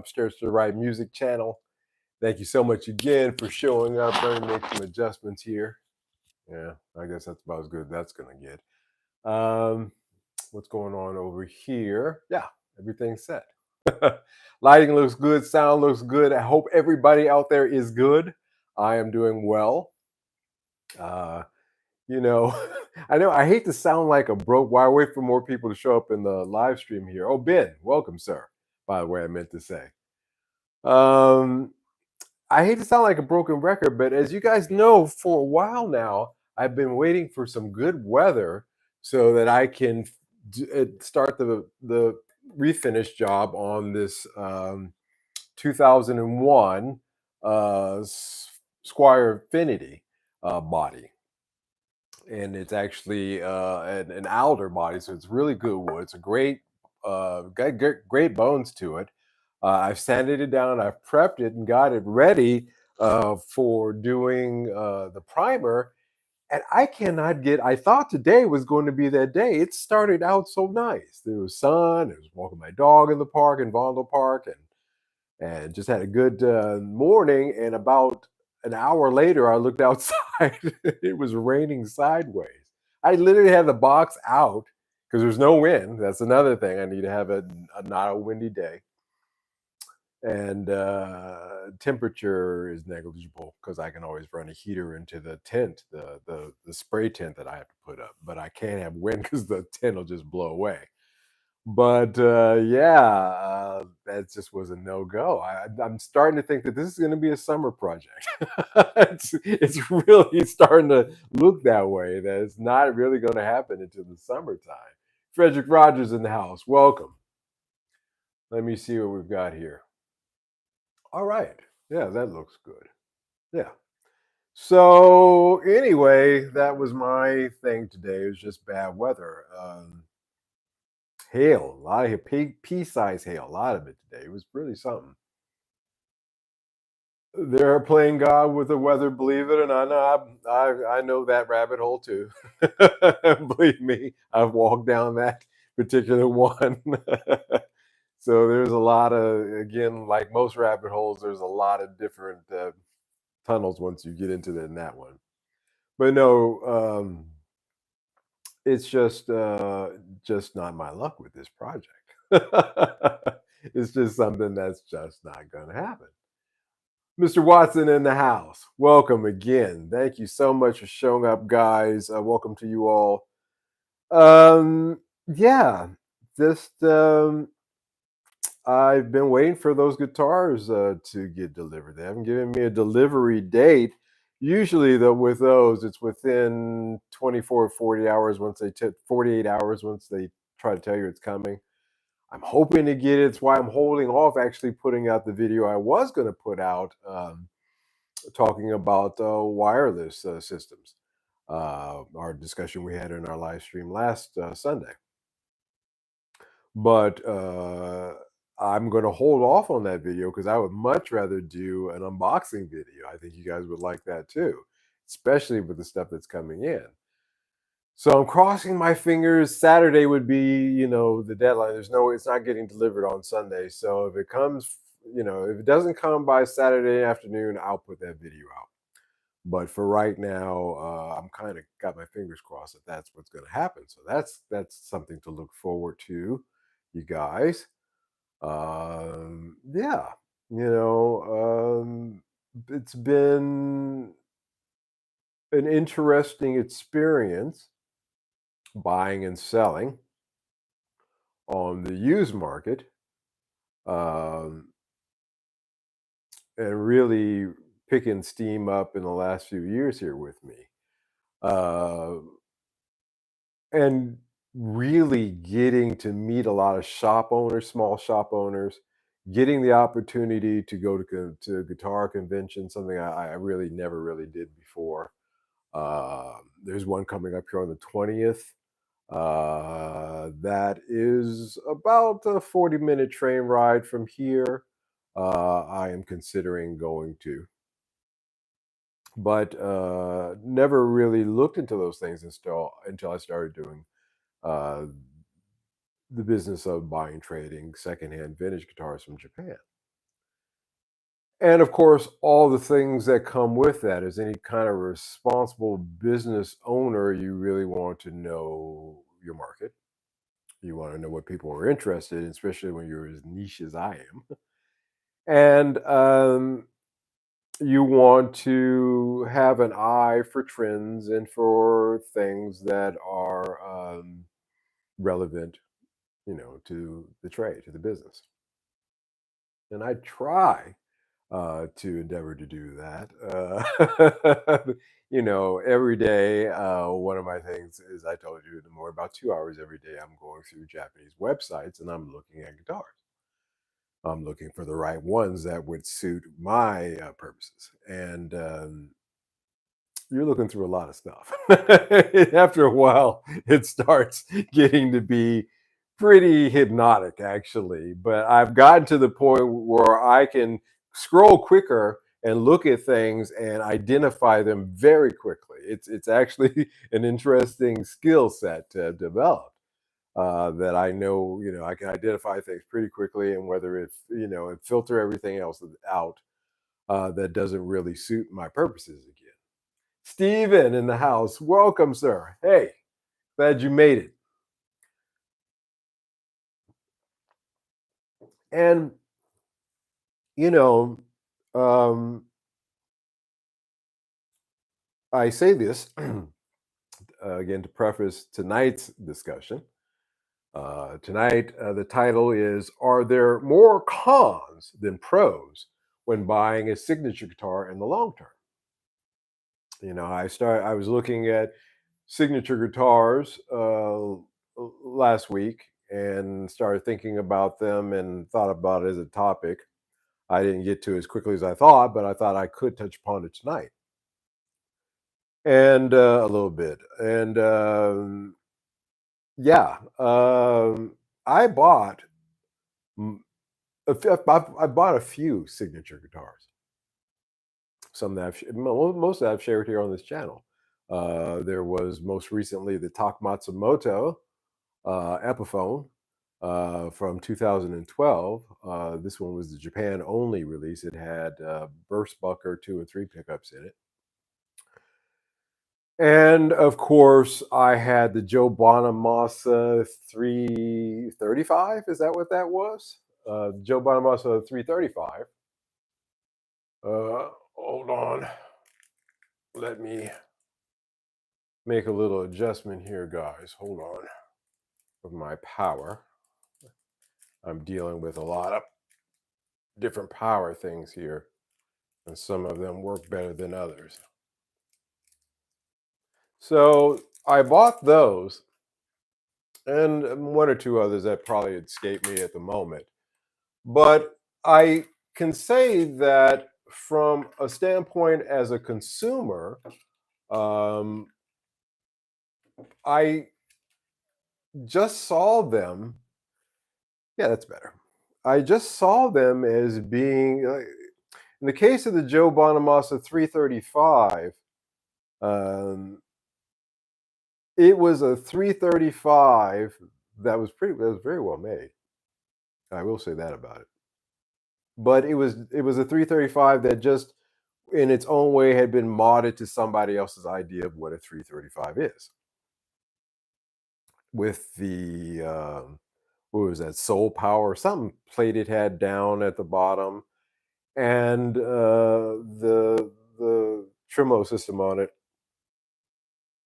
Upstairs to the Right Music channel. Thank you so much again for showing up. Let me make some adjustments here. Yeah, I guess that's about as good as that's going to get. What's going on over here? Yeah, everything's set. Lighting looks good. Sound looks good. I hope everybody out there is good. I am doing well. Uh, you know, I know I hate to sound like a broke. Why wait for more people to show up in the live stream here? Oh, Ben, welcome, sir. By the way, I meant to say. Um, I hate to sound like a broken record, but as you guys know, for a while now, I've been waiting for some good weather so that I can start the refinish job on this 2001 Squire Infinity body. And it's actually an alder body, so it's really good wood. It's a great bones to it. I've sanded it down, I've prepped it, and got it ready for doing the primer. And I cannot get. I thought today was going to be that day. It started out so nice. There was sun. I was walking my dog in the park in Vondel Park, and just had a good morning. And about an hour later, I looked outside. It was raining sideways. I literally had the box out because there's no wind. That's another thing. I need to have a not a windy day. And temperature is negligible because I can always run a heater into the tent, the spray tent that I have to put up. But I can't have wind because the tent will just blow away. But that just was a no go. I'm starting to think that this is going to be a summer project. It's really starting to look that way. That it's not really going to happen until the summertime. Frederick Rogers in the house. Welcome. Let me see what we've got here. All right. Yeah, that looks good. Yeah. So anyway, that was my thing today. It was just bad weather. Hail, a lot of pea-sized hail, a lot of it today. It was really something. They're playing God with the weather, believe it or not. No, I know that rabbit hole too. Believe me, I've walked down that particular one. So there's a lot of, again, like most rabbit holes, there's a lot of different tunnels once you get into that one. But no, it's just not my luck with this project. It's just something that's just not going to happen. Mr. Watson in the house. Welcome again. Thank you so much for showing up, guys. Welcome to you all. Yeah, just I've been waiting for those guitars to get delivered. They haven't given me a delivery date. Usually, though, with those, it's within 24 40 hours once they 48 hours once they try to tell you it's coming. I'm hoping to get it. It's why I'm holding off actually putting out the video I was going to put out talking about wireless systems. Our discussion we had in our live stream last Sunday. But I'm going to hold off on that video because I would much rather do an unboxing video. I think you guys would like that too, especially with the stuff that's coming in. So I'm crossing my fingers. Saturday would be, the deadline. It's not getting delivered on Sunday. So if it comes, if it doesn't come by Saturday afternoon, I'll put that video out. But for right now, I'm kind of got my fingers crossed that that's what's going to happen. So that's something to look forward to, you guys. Yeah, it's been an interesting experience buying and selling on the used market, um, and really picking steam up in the last few years here with me. Uh, and really getting to meet a lot of shop owners, small shop owners, getting the opportunity to go to guitar convention, something I really never really did before. There's one coming up here on the 20th. That is about a 40-minute train ride from here. I am considering going to, but never really looked into those things until I started doing the business of buying, trading secondhand vintage guitars from Japan. And of course, all the things that come with that. As any kind of responsible business owner, you really want to know your market. You want to know what people are interested in, especially when you're as niche as I am. And you want to have an eye for trends and for things that are relevant, to the trade, to the business. And I try to endeavor to do that. Every day, one of my things is I told you the more about 2 hours every day, I'm going through Japanese websites and I'm looking at guitars. I'm looking for the right ones that would suit my purposes. And you're looking through a lot of stuff. After a while, it starts getting to be pretty hypnotic, actually. But I've gotten to the point where I can scroll quicker and look at things and identify them very quickly. It's actually an interesting skill set to have developed. That I know, I can identify things pretty quickly, and whether it's, and filter everything else out that doesn't really suit my purposes again. Steven in the house. Welcome, sir. Hey, glad you made it. And, you know, um, I say this again to preface tonight's discussion. Tonight, the title is Are There More Cons Than Pros When Buying a Signature Guitar in the Long Term? I was looking at signature guitars last week and started thinking about them and thought about it as a topic. I didn't get to as quickly as I thought, but I thought I could touch upon it tonight and a little bit. And yeah, I bought mm, I bought a few signature guitars. Some that most that I've shared here on this channel. There was most recently the Tak Matsumoto Epiphone from 2012. This one was the Japan only release. It had burst bucker 2 and 3 pickups in it. And of course, I had the Joe Bonamassa 335. Is that what that was? Joe Bonamassa 335. Hold on. Let me make a little adjustment here, guys. Hold on. With my power. I'm dealing with a lot of different power things here, and some of them work better than others. So I bought those and one or two others that probably escape me at the moment. But I can say that from a standpoint as a consumer, um, I just saw them. Yeah, that's better. I just saw them as being, in the case of the Joe Bonamassa 335, um, it was a 335 that was very well made. I will say that about it. But it was a 335 that just in its own way had been modded to somebody else's idea of what a 335 is. With the what was that, Soul Power, something plate it had down at the bottom, and the tremolo system on it,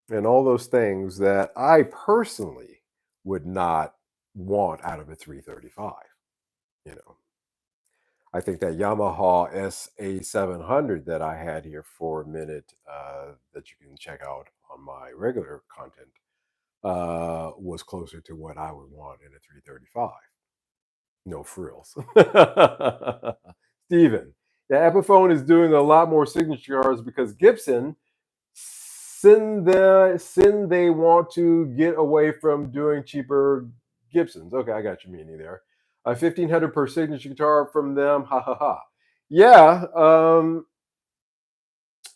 and all those things that I personally would not want out of a 335. You know, I think that Yamaha SA700 that I had here for a minute, that you can check out on my regular content, was closer to what I would want in a 335. No frills. Steven, the Epiphone is doing a lot more signature cars because Gibson sin they want to get away from doing cheaper Gibsons. Okay, I got your meaning there. 1,500 per signature guitar from them. Ha ha ha. Yeah,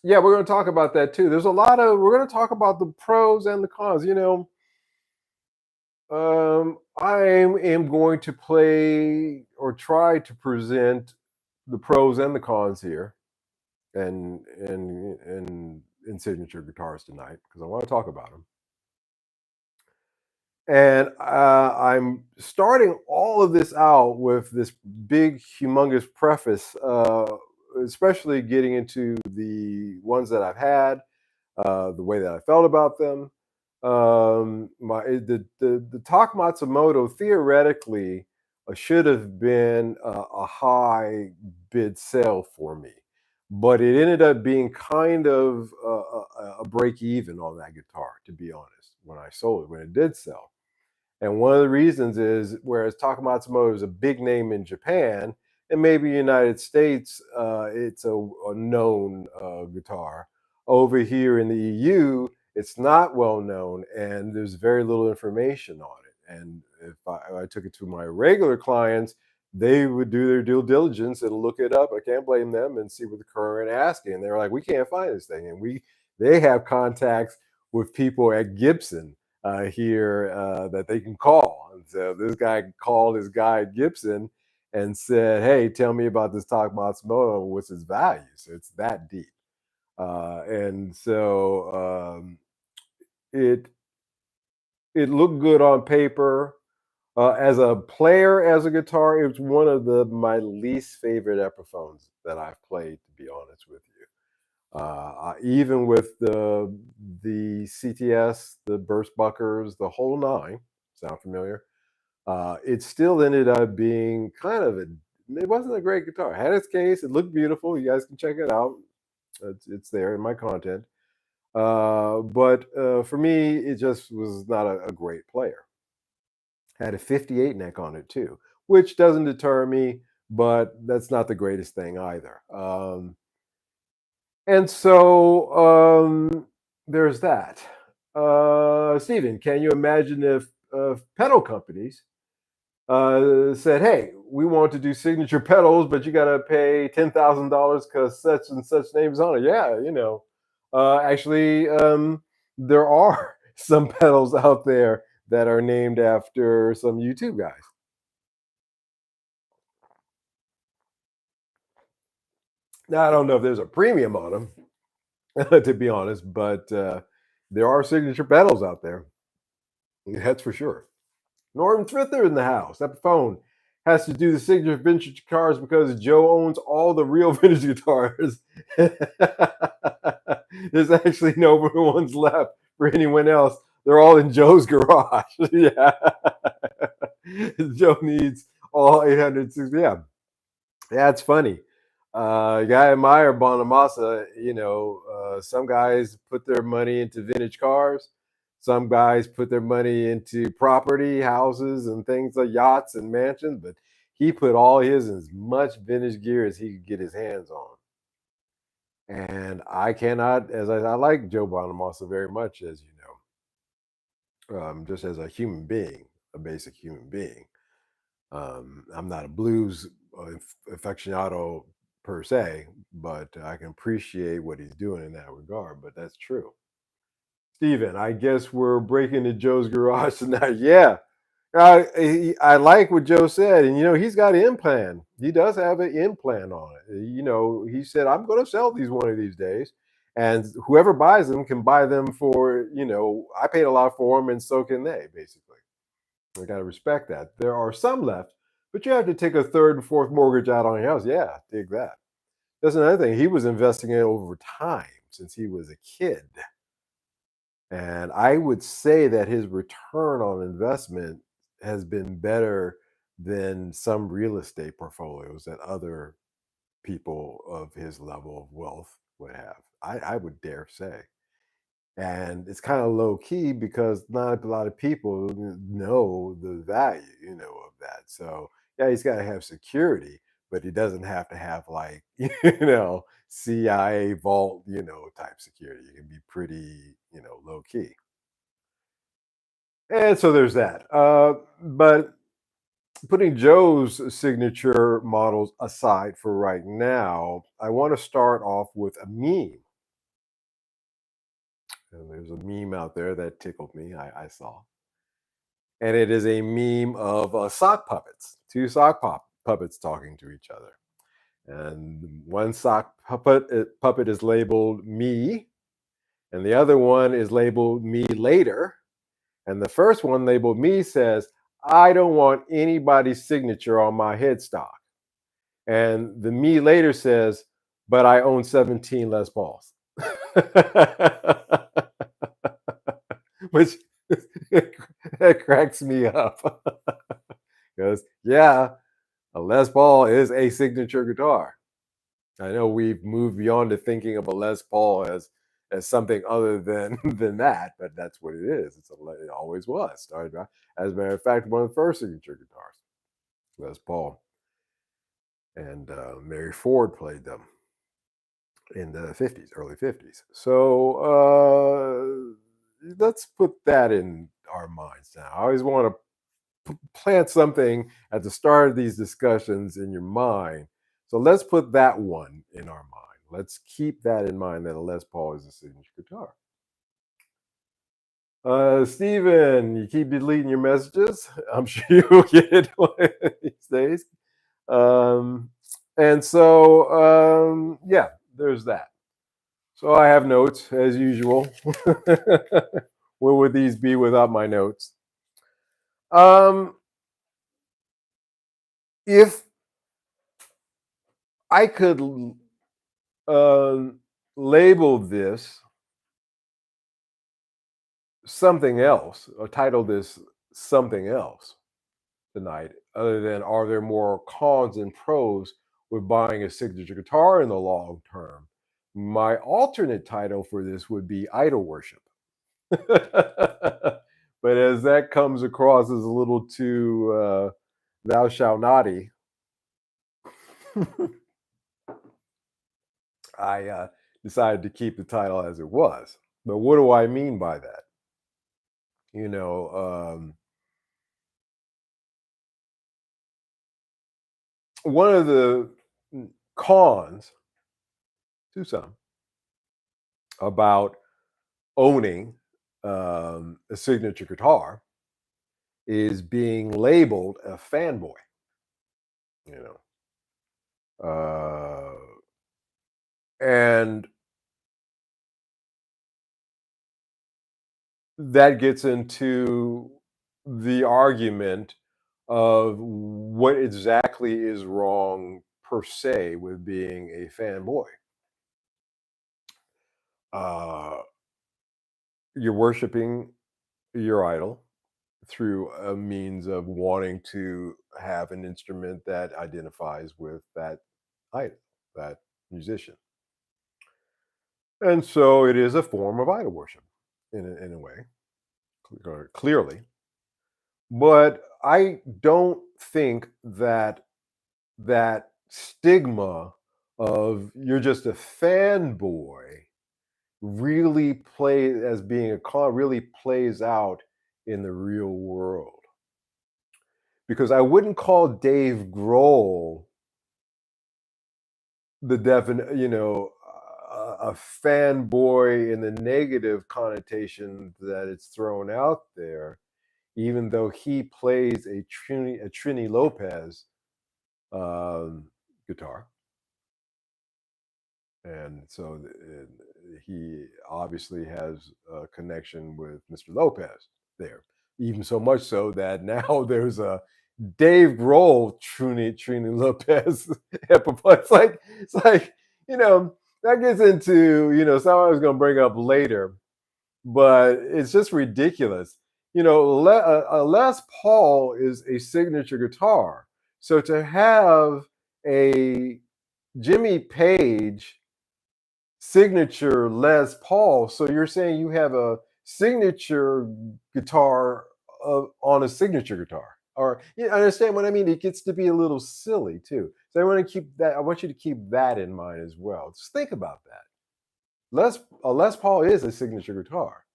yeah, we're going to talk about that too. There's a lot of we're going to talk about the pros and the cons. I am going to play or try to present the pros and the cons here, and in signature guitars tonight because I want to talk about them. And I'm starting all of this out with this big, humongous preface, especially getting into the ones that I've had, the way that I felt about them. The Tak Matsumoto theoretically should have been a high bid sale for me, but it ended up being kind of a break even on that guitar, to be honest, when I sold it, when it did sell. And one of the reasons is whereas Taka Matsumoto is a big name in Japan and maybe United States, it's a known guitar. Over here in the EU, it's not well known, and there's very little information on it. And if I took it to my regular clients, they would do their due diligence and look it up. I can't blame them and see what the current asking. And they're like, we can't find this thing, and they have contacts with people at Gibson here that they can call. And so this guy called his guy at Gibson and said, "Hey, tell me about this Tak Matsumoto. What's its value?" So it's that deep, and so it it looked good on paper. As a player, as a guitar, it's one of my least favorite Epiphones that I've played. To be honest with you, even with the CTS, the Burst Buckers, the whole nine. Sound familiar? It still ended up being kind of a. It wasn't a great guitar. It had its case. It looked beautiful. You guys can check it out. It's there in my content. But for me, it just was not a great player. Had a 58 neck on it too, which doesn't deter me, but that's not the greatest thing either. And so there's that. Stephen, can you imagine if pedal companies said, "Hey, we want to do signature pedals, but you got to pay $10,000 because such and such names on it"? Yeah, actually, there are some pedals out there that are named after some YouTube guys. Now, I don't know if there's a premium on them, to be honest, but there are signature pedals out there. That's for sure. Norton Trither in the house. That phone has to do the signature vintage cars because Joe owns all the real vintage guitars. There's actually no ones left for anyone else. They're all in Joe's garage. Yeah. Joe needs all 860. Yeah. Yeah, it's funny. Guy admire Bonamassa. Some guys put their money into vintage cars. Some guys put their money into property, houses, and things like yachts and mansions. But he put all his in as much vintage gear as he could get his hands on. And I cannot, I like Joe Bonamassa very much, as you know, just as a human being, a basic human being. I'm not a blues aficionado per se, but I can appreciate what he's doing in that regard. But that's true. Steven, I guess we're breaking into Joe's garage tonight. Yeah. I like what Joe said. And, he's got an implant. He does have an implant on it. He said, I'm going to sell these one of these days. And whoever buys them can buy them for, I paid a lot for them and so can they, basically. I got to respect that. There are some left, but you have to take a third and fourth mortgage out on your house. Yeah, dig that. That's another thing. He was investing in it over time since he was a kid. And I would say that his return on investment has been better than some real estate portfolios that other people of his level of wealth would have. I would dare say. And it's kind of low key because not a lot of people know the value, of that. So yeah, he's got to have security, but he doesn't have to have like CIA vault, type security. It can be pretty, low key. And so there's that. But putting Joe's signature models aside for right now, I want to start off with a meme. And there's a meme out there that tickled me. I saw, and it is a meme of sock puppets, two puppets talking to each other. And one sock puppet is labeled me, and the other one is labeled me later. And the first one labeled me says, I don't want anybody's signature on my headstock. And the me later says, but I own 17 Les Pauls. Which that cracks me up. Because, yeah, a Les Paul is a signature guitar. I know we've moved beyond to thinking of a Les Paul as something other than than that, but that's what it is. It always was. Started out, as a matter of fact, one of the first signature guitars, Les Paul, and Mary Ford played them in the 50s, early 50s. So let's put that in our minds now. I always want to plant something at the start of these discussions in your mind. So let's put that one in our mind. Let's keep that in mind, that a Les Paul is a signature guitar. Stephen, you keep deleting your messages. I'm sure you'll get it one of these days. And so, yeah, there's that. So I have notes as usual. Where would these be without my notes? If I could label this something else, or title this something else tonight, other than are there more cons and pros with buying a signature guitar in the long term, my alternate title for this would be idol worship. But as that comes across as a little too thou shalt naughty, I decided to keep the title as it was. But what do I mean by that? You know, one of the cons to some about owning a signature guitar is being labeled a fanboy. You know, and that gets into the argument of what exactly is wrong per se with being a fanboy. Uh, you're worshiping your idol through a means of wanting to have an instrument that identifies with that idol, that musician. And so it is a form of idol worship in a way, clearly. But I don't think that that stigma of you're just a fanboy really as being a con really plays out in the real world. Because I wouldn't call Dave Grohl the definite, a fanboy in the negative connotation that it's thrown out there, even though he plays a Trini Lopez guitar. And so he obviously has a connection with Mr. Lopez there. Even so much so that now there's a Dave Grohl Trini Lopez episode. It's like, that gets into, something I was gonna bring up later, but it's just ridiculous. A Les Paul is a signature guitar. So to have a Jimmy Page signature Les Paul. So you're saying you have a signature guitar on a signature guitar, or I understand what I mean. It gets to be a little silly too. So I want to keep that. I want you to keep that in mind as well. Just think about that. A Les Paul is a signature guitar.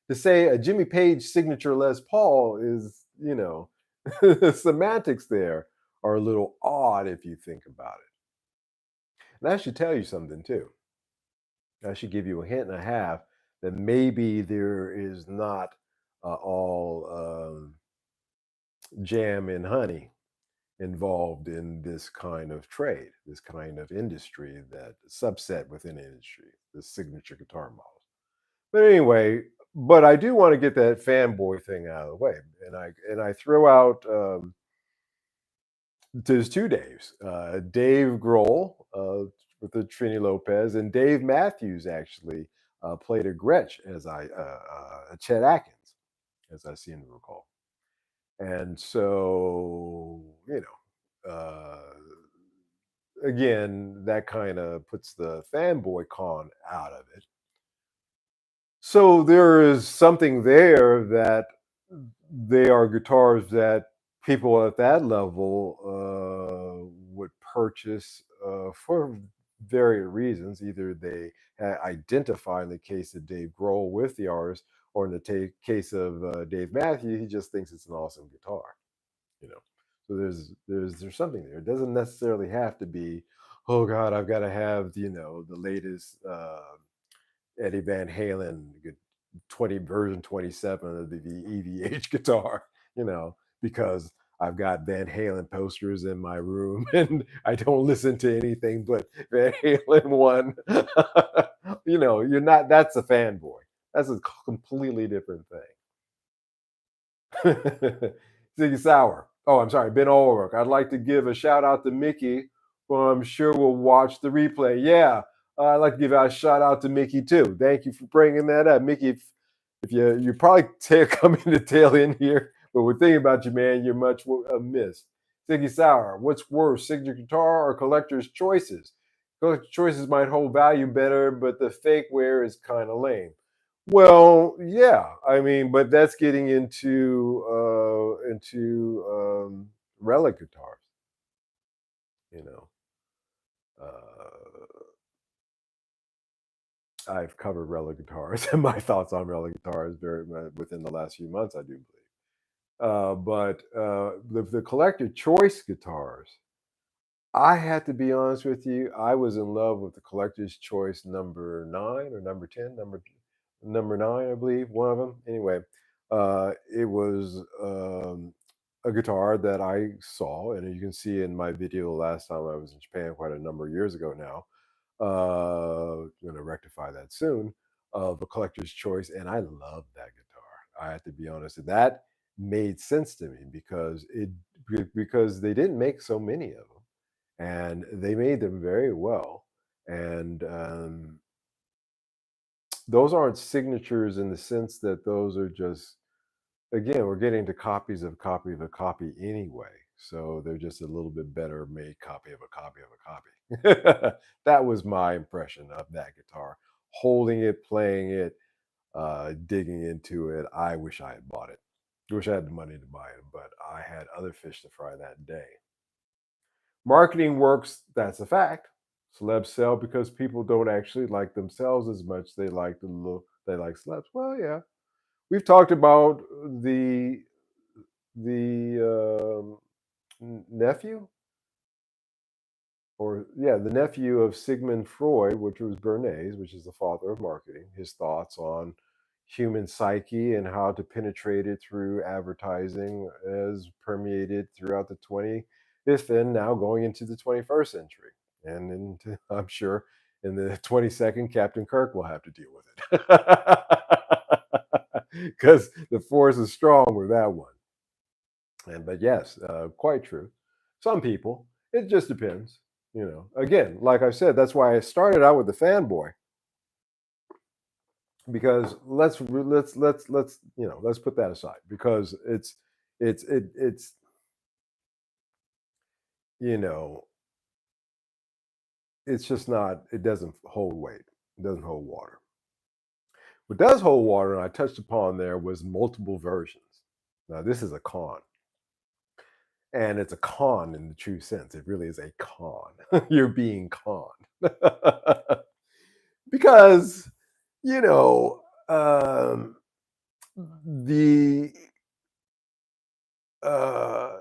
To say a Jimmy Page signature Les Paul is, the semantics there are a little odd if you think about it. And I should tell you something too. I should give you a hint and a half that maybe there is not all jam and honey involved in this kind of trade, this kind of industry, that subset within the industry, the signature guitar models. But anyway, but I do want to get that fanboy thing out of the way, and I throw out there's two Daves, Dave Grohl with the Trini Lopez, and Dave Matthews actually played a Gretsch as Chet Atkins, as I seem to recall. And so, again, that kind of puts the fanboy con out of it. So there is something there that they are guitars that people at that level would purchase for various reasons. Either they identify, in the case of Dave Grohl, with the artist, or in the case of Dave Matthews, he just thinks it's an awesome guitar. You know, so there's something there. It doesn't necessarily have to be, oh God, I've got to have the latest Eddie Van Halen 20 version 27 of the EVH guitar, because I've got Van Halen posters in my room and I don't listen to anything but Van Halen one. You're not, that's a fanboy. That's a completely different thing. Ziggy Sauer. Oh, I'm sorry, Ben Ulrich. I'd like to give a shout out to Mickey, who I'm sure will watch the replay. Yeah, I'd like to give a shout out to Mickey too. Thank you for bringing that up, Mickey. If you probably coming to tail in here, but we're thinking about you, man. You're much missed. Ziggy Sauer. What's worse, signature guitar or collector's choices? Collector's choices might hold value better, but the fake wear is kind of lame. Well, yeah, I mean, but that's getting into relic guitars, you know. Uh, I've covered relic guitars, and my thoughts on relic guitars very much within the last few months, I do believe. But the collector choice guitars, I had to be honest with you, I was in love with the collector's choice number 9 or number 10, number 9, I believe, one of them. Anyway, it was a guitar that I saw, and you can see in my video last time I was in Japan, quite a number of years ago now. Going to rectify that soon. Of a collector's choice, and I love that guitar. I have to be honest, and that made sense to me because they didn't make so many of them, and they made them very well. And those aren't signatures in the sense that those are just, again, we're getting to copies of a copy of a copy anyway. So they're just a little bit better made copy of a copy of a copy. That was my impression of that guitar. Holding it, playing it, digging into it. I wish I had bought it. I wish I had the money to buy it, but I had other fish to fry that day. Marketing works, that's a fact. Celebs sell because people don't actually like themselves as much. They like the look, they like celebs. Well, yeah. We've talked about the nephew, or yeah, the nephew of Sigmund Freud, which was Bernays, which is the father of marketing. His thoughts on human psyche and how to penetrate it through advertising has permeated throughout the 20th and now going into the 21st century. And into, I'm sure in the 22nd, Captain Kirk will have to deal with it because the force is strong with that one. But yes, quite true. Some people, it just depends. Again, like I said, that's why I started out with the fanboy, because let's put that aside, because it's you know it's just not, it doesn't hold weight, it doesn't hold water. What does hold water, and I touched upon there, was multiple versions. Now this is a con, and it's a con in the true sense. It really is a con. You're being conned. Because you know um, the uh,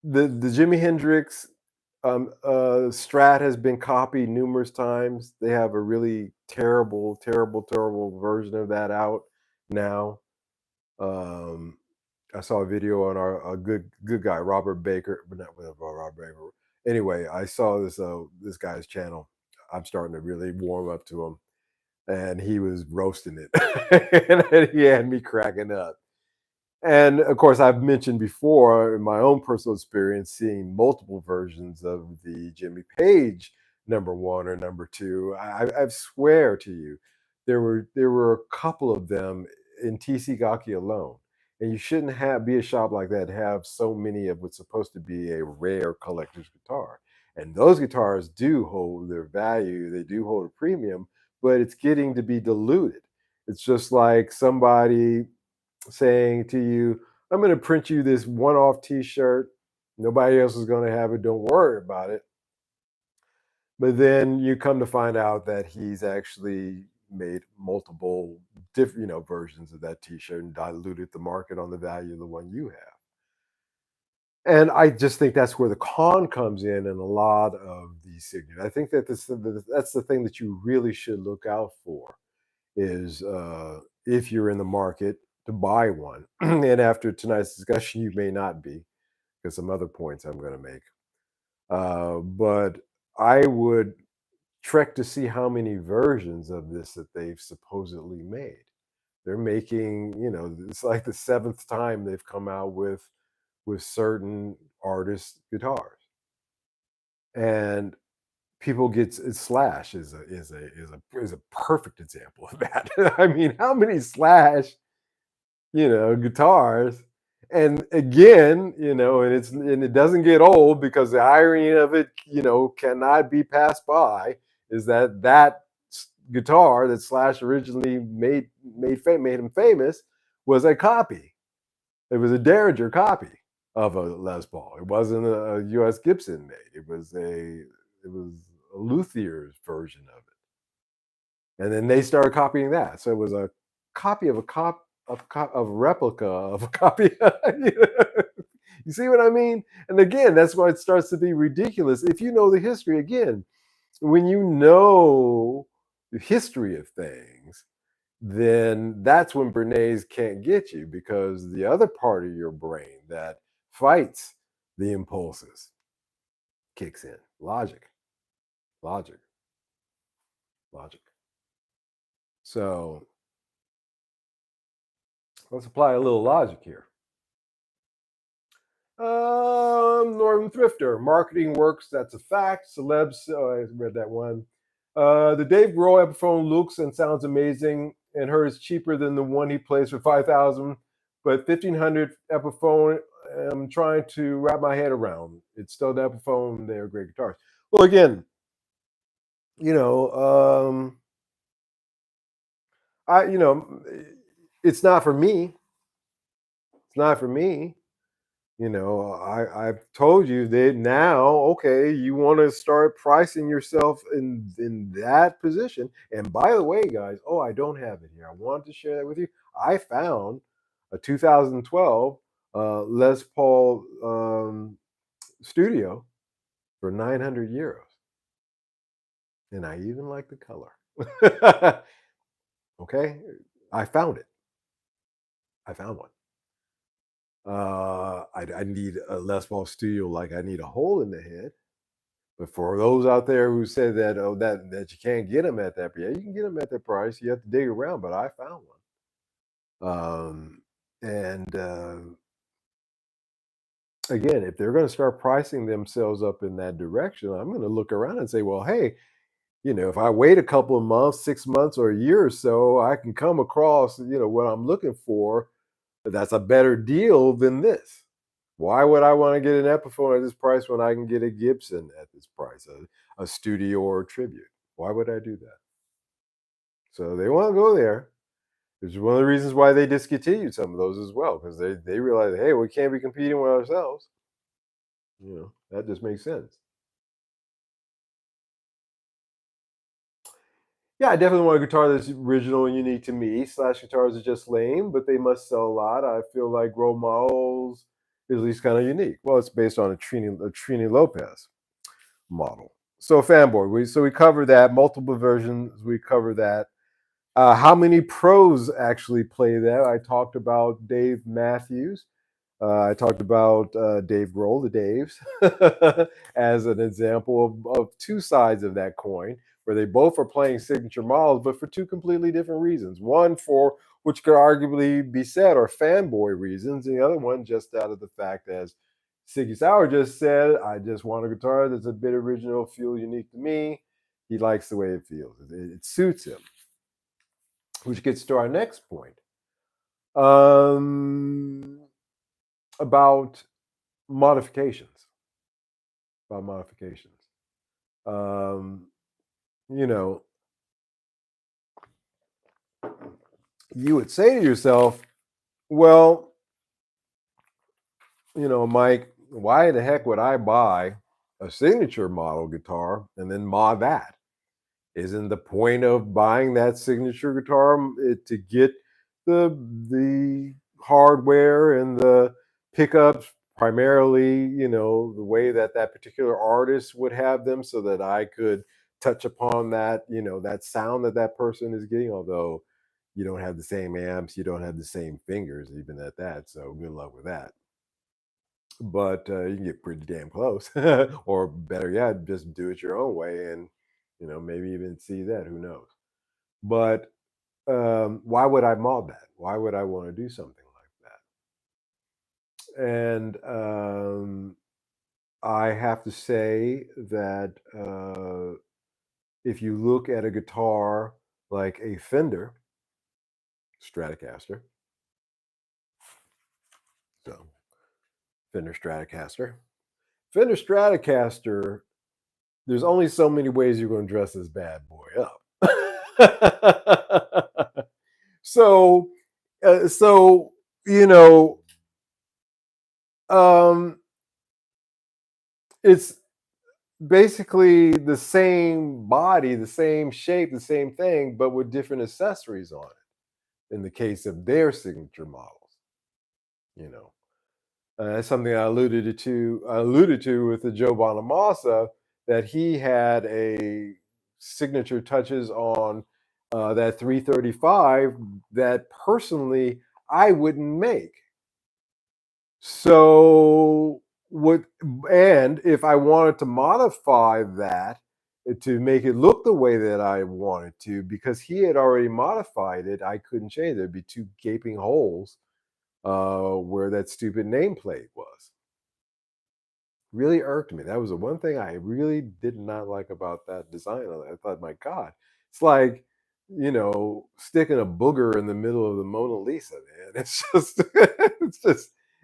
the Jimi Hendrix Strat has been copied numerous times. They have a really terrible, terrible, terrible version of that out now. Um, I saw a video on our a good guy Robert Baker, but not Robert Baker. Anyway, I saw this guy's channel. I'm starting to really warm up to him, and he was roasting it, and he had me cracking up. And of course, I've mentioned before in my own personal experience seeing multiple versions of the Jimmy Page #1 or #2. I swear to you, there were a couple of them in TC Gaki alone. And you shouldn't have be a shop like that have so many of what's supposed to be a rare collector's guitar. And those guitars do hold their value, they do hold a premium, but it's getting to be diluted. It's just like somebody saying to you, I'm going to print you this one off t shirt. Nobody else is going to have it. Don't worry about it. But then you come to find out that he's actually made multiple different, versions of that t-shirt and diluted the market on the value of the one you have. And I just think that's where the con comes in a lot of these signatures. I think that that's the thing that you really should look out for is if you're in the market to buy one. And after tonight's discussion, you may not be because some other points I'm going to make. But I would trek to see how many versions of this that they've supposedly made. They're making, it's like the seventh time they've come out with certain artists' guitars, and people get Slash is a perfect example of that. I mean, how many Slash guitars. And again, and it doesn't get old because the irony of it, cannot be passed by. Is that guitar that Slash originally made him famous was a copy. It was a Derringer copy of a Les Paul. It wasn't a U.S. Gibson made. It was a Luthier's version of it, and then they started copying that. So it was a copy of a replica of a copy. You see what I mean? And again, that's why it starts to be ridiculous. If you know the history, again, when you know the history of things, then that's when Bernays can't get you because the other part of your brain that fights the impulses kicks in. Logic, logic, logic. So let's apply a little logic here. Northern Thrifter, marketing works. That's a fact. Celebs, I read that one. The Dave Grohl Epiphone looks and sounds amazing, and hers cheaper than the one he plays for 5,000, but 1,500 Epiphone. I'm trying to wrap my head around. It's still the Epiphone. They're great guitars. Well, again, you know, I, it's not for me. It's not for me. I've told you that now, okay, you want to start pricing yourself in that position. And by the way, guys, I don't have it here. I wanted to share that with you. I found a 2012 Les Paul Studio for 900 euros. And I even like the color. Okay, I found it. I found one. I need a Les Paul Studio like I need a hole in the head. But for those out there who say that that you can't get them at that, yeah, you can get them at that price. You have to dig around, but I found one. And again, if they're going to start pricing themselves up in that direction, I'm going to look around and say, well, hey, if I wait a couple of months, 6 months, or a year or so, I can come across, what I'm looking for. That's a better deal than this. Why would I want to get an Epiphone at this price when I can get a Gibson at this price, a Studio or a Tribute? Why would I do that? So they want to go there. Which is one of the reasons why they discontinued some of those as well, because they realize, hey, we can't be competing with ourselves. That just makes sense. Yeah, I definitely want a guitar that's original and unique to me. Slash guitars are just lame, but they must sell a lot. I feel like role models is at least kind of unique. Well, it's based on a Trini Lopez model. So fanboy, we cover that. Multiple versions, we cover that. How many pros actually play that? I talked about Dave Matthews. I talked about Dave Grohl, the Daves, as an example of two sides of that coin, where they both are playing signature models, but for two completely different reasons. One for which could arguably be said are fanboy reasons, and the other one just out of the fact, as Siggy Sauer just said, I just want a guitar that's a bit original, feel unique to me. He likes the way it feels. It suits him. Which gets to our next point. Um, about modifications. About modifications. Um, you know, you would say to yourself, well, Mike, why the heck would I buy a signature model guitar and then mod that? Isn't the point of buying that signature guitar to get the hardware and the pickups primarily, the way that that particular artist would have them, so that I could touch upon that, that sound that that person is getting? Although you don't have the same amps, you don't have the same fingers, even at that. So good luck with that. But you can get pretty damn close, or better yet, just do it your own way, and maybe even see that. Who knows? But why would I mod that? Why would I want to do something like that? And I have to say that if you look at a guitar like a Fender Stratocaster, so Fender Stratocaster, Fender Stratocaster, there's only so many ways you're going to dress this bad boy up. so, so you know, um, it's basically the same body, the same shape, the same thing, but with different accessories on it. In the case of their signature models, you know, that's something I alluded to with the Joe Bonamassa, that he had a signature touches on that 335 that personally I wouldn't make. So what and if I wanted to modify that to make it look the way that I wanted to, because he had already modified it, I couldn't change it. There'd be two gaping holes where that stupid nameplate was. Really irked me. That was the one thing I really did not like about that design. I thought, my God, it's like, sticking a booger in the middle of the Mona Lisa, man. It's just,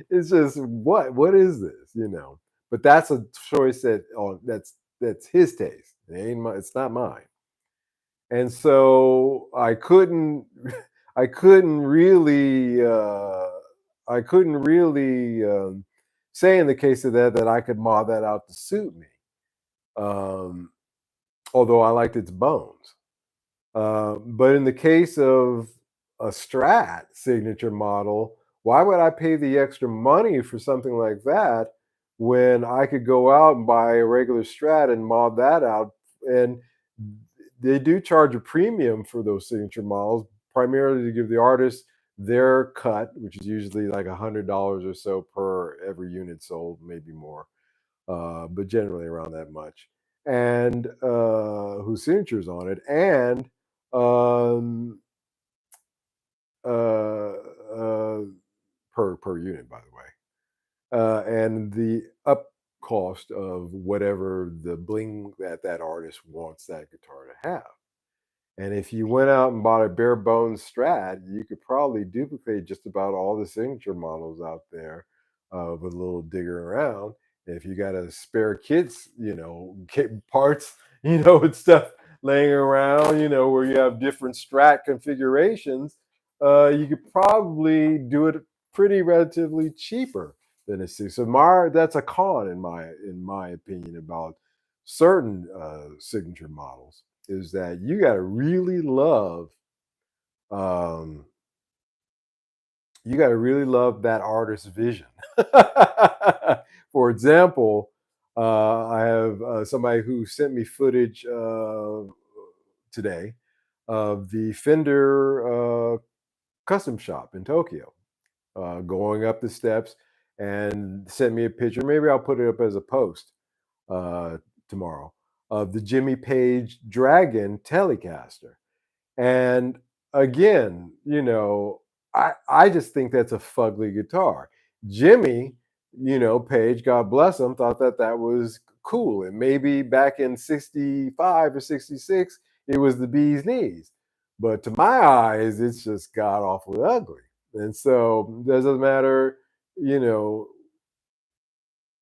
it's just what is this, But that's a choice that's his taste. It's not mine. And so I couldn't really, say in the case of that I could mod that out to suit me. Um, Although I liked its bones. But in the case of a Strat signature model, why would I pay the extra money for something like that when I could go out and buy a regular Strat and mod that out? And they do charge a premium for those signature models, primarily to give the artist their cut, which is usually like $100 or so per every unit sold, maybe more, but generally around that much. And whose signatures on it, and um, uh, uh, per unit, by the way, and the up cost of whatever the bling that that artist wants that guitar to have. And if you went out and bought a bare bones Strat, you could probably duplicate just about all the signature models out there with a little digging around. If you got a spare kits, kit parts, and stuff laying around, where you have different Strat configurations, you could probably do it pretty relatively cheaper than a six. So that's a con in my opinion about certain signature models, is that you got to really love um that artist's vision. For example, I have somebody who sent me footage today of the Fender custom shop in Tokyo, going up the steps, and sent me a picture. Maybe I'll put it up as a post uh, tomorrow of the Jimmy Page Dragon Telecaster. And again, I just think that's a fugly guitar. Jimmy, Page, God bless him, thought that that was cool. And maybe back in 65 or 66, it was the bee's knees. But to my eyes, it's just god awfully ugly. And so it doesn't matter, you know,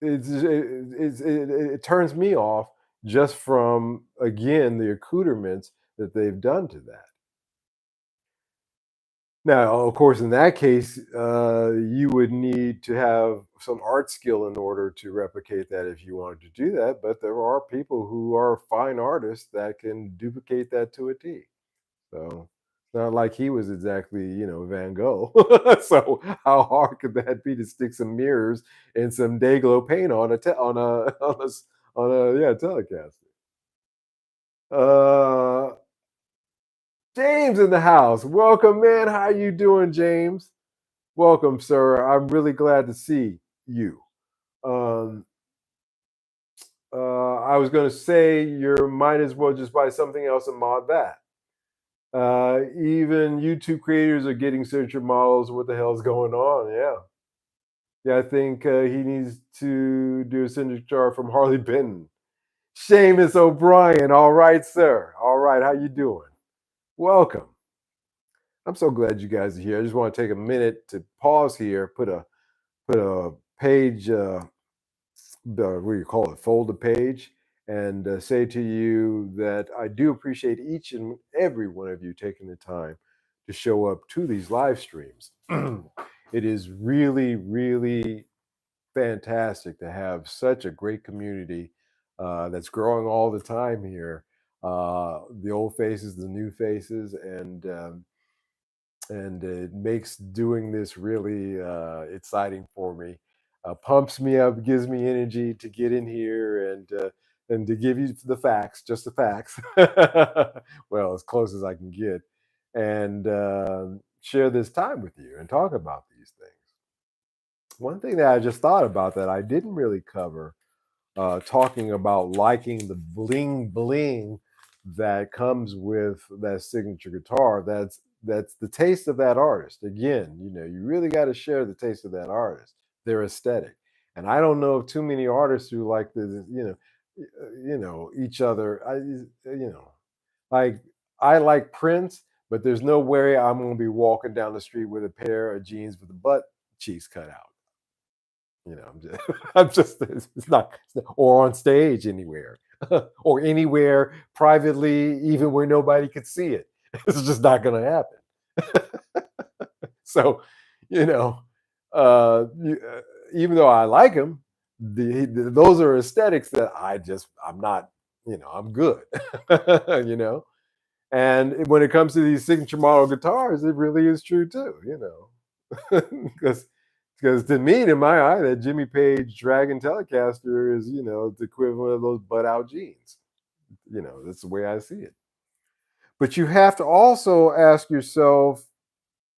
it turns me off just from, again, the accoutrements that they've done to that. Now, of course, in that case, you would need to have some art skill in order to replicate that if you wanted to do that. But there are people who are fine artists that can duplicate that to a T. So it's not like he was exactly, Van Gogh. So how hard could that be to stick some mirrors and some day glow paint on a on a yeah Telecaster? Uh, James in the house. Welcome, man. How you doing, James? Welcome, sir. I'm really glad to see you. Um, I was going to say you might as well just buy something else and mod that. Even YouTube creators are getting signature models. What the hell's going on? Yeah, yeah. I think he needs to do a signature from Harley Benton. Seamus O'Brien. All right, sir. All right. How you doing? Welcome. I'm so glad you guys are here. I just want to take a minute to pause here, put a page. What do you call it, fold a page, and say to you that I do appreciate each and every one of you taking the time to show up to these live streams. It is really, really fantastic to have such a great community that's growing all the time here. The old faces, the new faces, and it makes doing this really exciting for me. Pumps me up, gives me energy to get in here and to give you the facts, just the facts. Well, as close as I can get, and share this time with you and talk about these things. One thing that I just thought about that I didn't really cover, talking about liking the bling bling that comes with that signature guitar. That's the taste of that artist. Again, you really got to share the taste of that artist, their aesthetic. And I don't know of too many artists who like the each other. Like I like Prince, but there's no way I'm going to be walking down the street with a pair of jeans with the butt cheeks cut out. I'm just, or on stage anywhere, or anywhere privately, even where nobody could see it. It's just not going to happen. So, you know, even though I like him, those are aesthetics that I'm not, I'm good, you know. And when it comes to these signature model guitars, it really is true too, because to me, in my eye, that Jimmy Page Dragon Telecaster is, the equivalent of those butt out jeans. That's the way I see it. But you have to also ask yourself,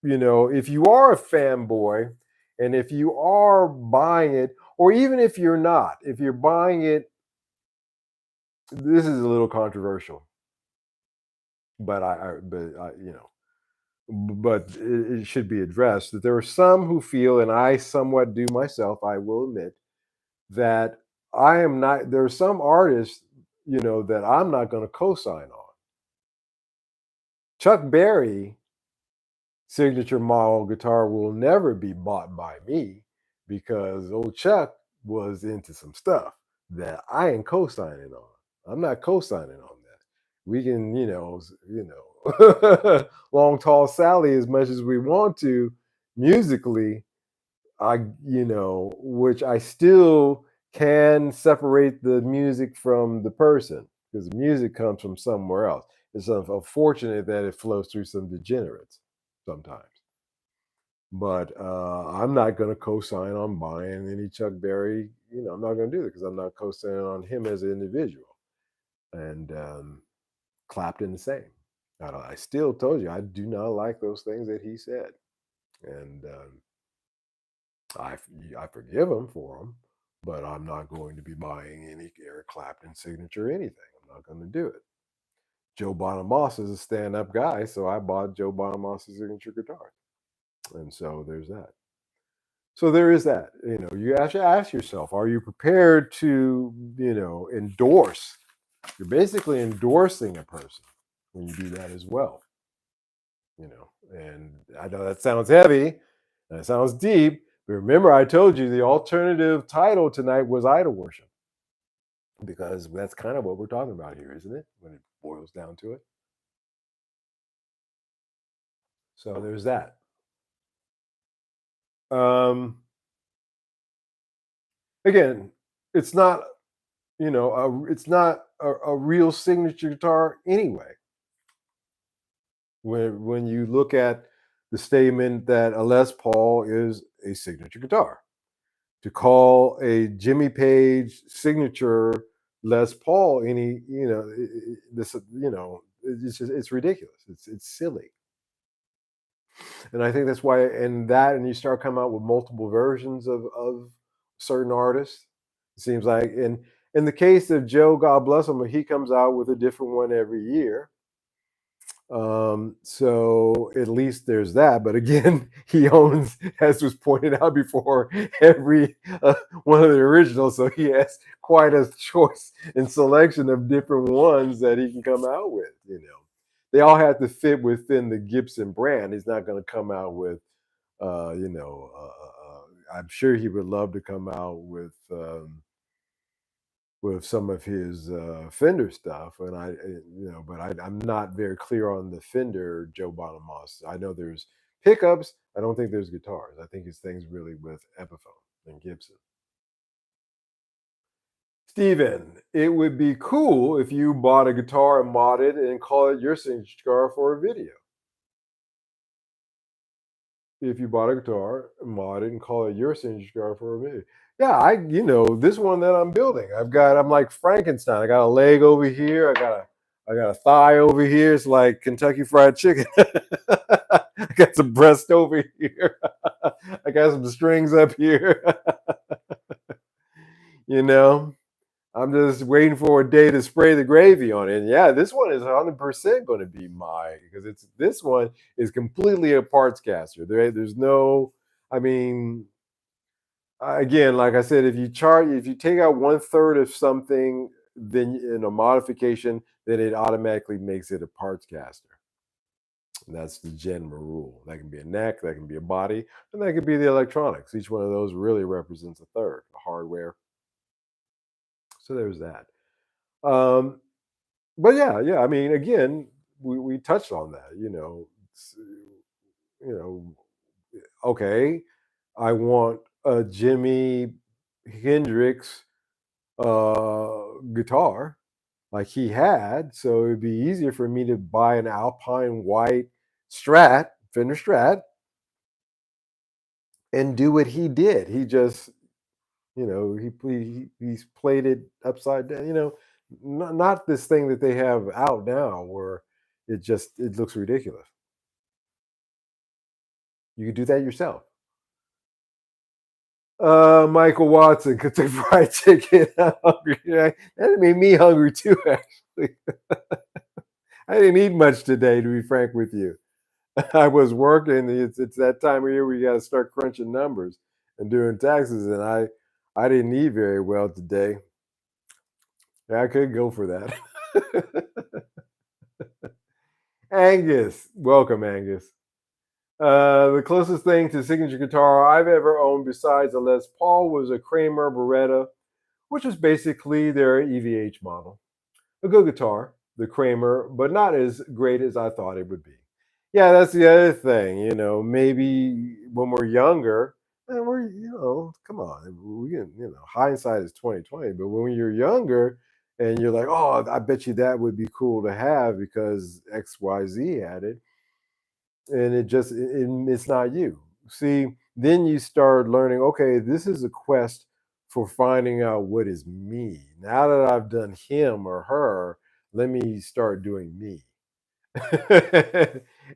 if you are a fanboy and if you are buying it, or even if you're not, if you're buying it, this is a little controversial, but but it should be addressed that there are some who feel, and I somewhat do myself, I will admit, that I am not, there are some artists, that I'm not going to co-sign on. Chuck Berry signature model guitar will never be bought by me because old Chuck was into some stuff that I ain't co-signing on. I'm not co-signing on that. We can, long tall Sally as much as we want to musically, which I still can separate the music from the person because the music comes from somewhere else. It's unfortunate that it flows through some degenerates sometimes. But I'm not going to co-sign on buying any Chuck Berry. I'm not going to do it because I'm not co-signing on him as an individual. And Clapton the same. I still told you I do not like those things that he said. And I forgive him for them, but I'm not going to be buying any Eric Clapton signature anything. I'm not going to do it. Joe Bonamassa is a stand-up guy, so I bought Joe Bonamassa signature guitar, and so there's that. So there is that. You have to ask yourself: are you prepared to, endorse? You're basically endorsing a person when you do that as well. And I know that sounds heavy and it sounds deep, but remember, I told you the alternative title tonight was idol worship because that's kind of what we're talking about here, isn't it? When it boils down to it. So there's that. Um, Again, it's not, it's not a real signature guitar anyway. When you look at the statement that a Les Paul is a signature guitar, to call a Jimmy Page signature Les Paul any, this, it's ridiculous. It's silly. And I think that's why, and you start coming out with multiple versions of certain artists. It seems like, in the case of Joe, God bless him, he comes out with a different one every year. So at least there's that. But again, he owns, as was pointed out before, every one of the originals. So he has quite a choice and selection of different ones that he can come out with. They all have to fit within the Gibson brand. He's not going to come out with, I'm sure he would love to come out with some of his Fender stuff, and I'm not very clear on the Fender Joe Bonamassa. I know there's pickups. I don't think there's guitars. I think it's things really with Epiphone and Gibson. Steven, it would be cool if you bought a guitar and modded and call it your signature guitar for a video. If you bought a guitar, mod it, and call it your signature guitar for a video. Yeah, this one that I'm building. I'm like Frankenstein. I got a leg over here. I got a thigh over here. It's like Kentucky Fried Chicken. I got some breast over here. I got some strings up here. you know, I'm just waiting for a day to spray the gravy on it. And yeah, this one is 100% going to be mine because this one is completely a parts caster. There's no, I mean, again, like I said, if you take out 1/3 of something, then in a modification, then it automatically makes it a parts caster. And that's the general rule. That can be a neck, that can be a body, and that could be the electronics. Each one of those really represents a third, the hardware. So there's that. Um, but yeah. I mean, again, we touched on that. You know, okay, I want a Jimi Hendrix guitar like he had, so it'd be easier for me to buy an Alpine white Strat, Fender Strat, and do what he did. He just, he's played it upside down. Not this thing that they have out now where it looks ridiculous. You can do that yourself. Michael Watson, Kentucky Fried Chicken. I'm hungry. That made me hungry too, actually. I didn't eat much today, to be frank with you. I was working. It's that time of year where you got to start crunching numbers and doing taxes, and I didn't eat very well today. Yeah, I could go for that. Angus, welcome, Angus. The closest thing to signature guitar I've ever owned besides a Les Paul was a Kramer Beretta, which is basically their EVH model. A good guitar, the Kramer, but not as great as I thought it would be. Yeah, that's the other thing. Maybe when we're younger, and come on, we can, hindsight is 2020. But when you're younger, and you're like, oh, I bet you that would be cool to have because X Y Z had it, and it's not you. See, then you start learning. Okay, this is a quest for finding out what is me. Now that I've done him or her, let me start doing me.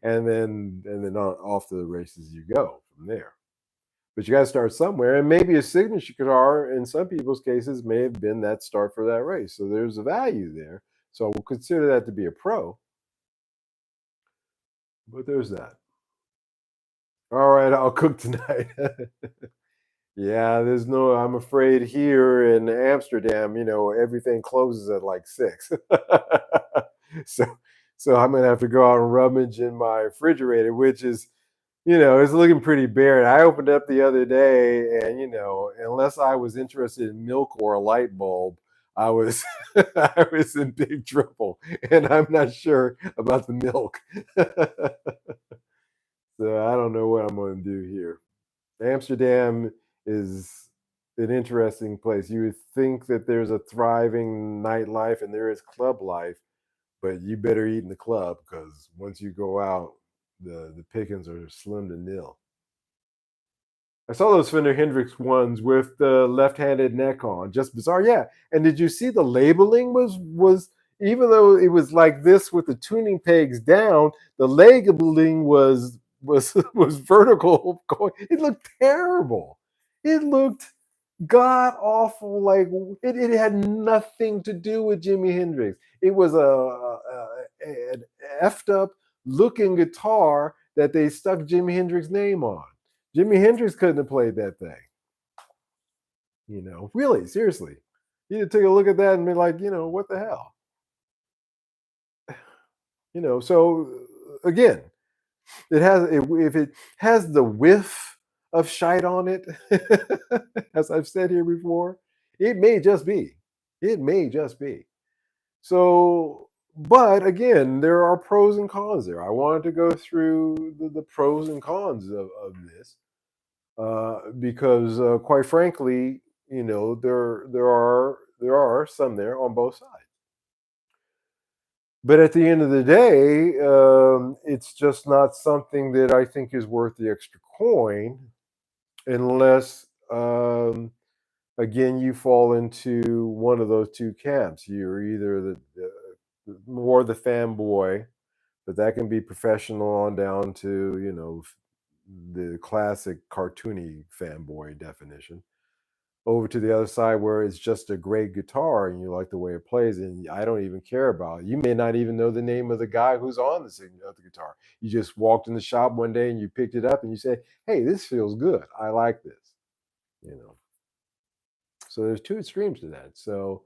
and then off to the races you go from there. But you got to start somewhere, and maybe a signature guitar in some people's cases may have been that start for that race. So there's a value there. So we'll consider that to be a pro. But there's that. All right, I'll cook tonight. Yeah, there's no. I'm afraid here in Amsterdam, everything closes at like 6. so, so I'm gonna have to go out and rummage in my refrigerator, which is, it's looking pretty bare. I opened up the other day, and unless I was interested in milk or a light bulb, I was I was in big trouble, and I'm not sure about the milk. So I don't know what I'm going to do here. Amsterdam is an interesting place. You would think that there's a thriving nightlife and there is club life, but you better eat in the club because once you go out, the pickings are slim to nil. I saw those Fender Hendrix ones with the left-handed neck on. Just bizarre, yeah. And did you see the labeling was even though it was like this with the tuning pegs down, the labeling was was vertical. It looked terrible. It looked god awful. Like it had nothing to do with Jimi Hendrix. It was an effed up looking guitar that they stuck Jimi Hendrix name on. Jimi Hendrix couldn't have played that thing. Really, seriously. You'd take a look at that and be like, what the hell? So again, if it has the whiff of shite on it, as I've said here before, it may just be. It may just be. So, but again, there are pros and cons there. I wanted to go through the pros and cons of this because, quite frankly, there are some there on both sides. But at the end of the day, it's just not something that I think is worth the extra coin, unless, again, you fall into one of those two camps. You're either more the fanboy, but that can be professional on down to the classic cartoony fanboy definition, over to the other side where it's just a great guitar and you like the way it plays, and I don't even care about it. You may not even know the name of the guy who's on the guitar. You just walked in the shop one day and you picked it up and you say, hey, this feels good, I like this. you know so there's two extremes to that. So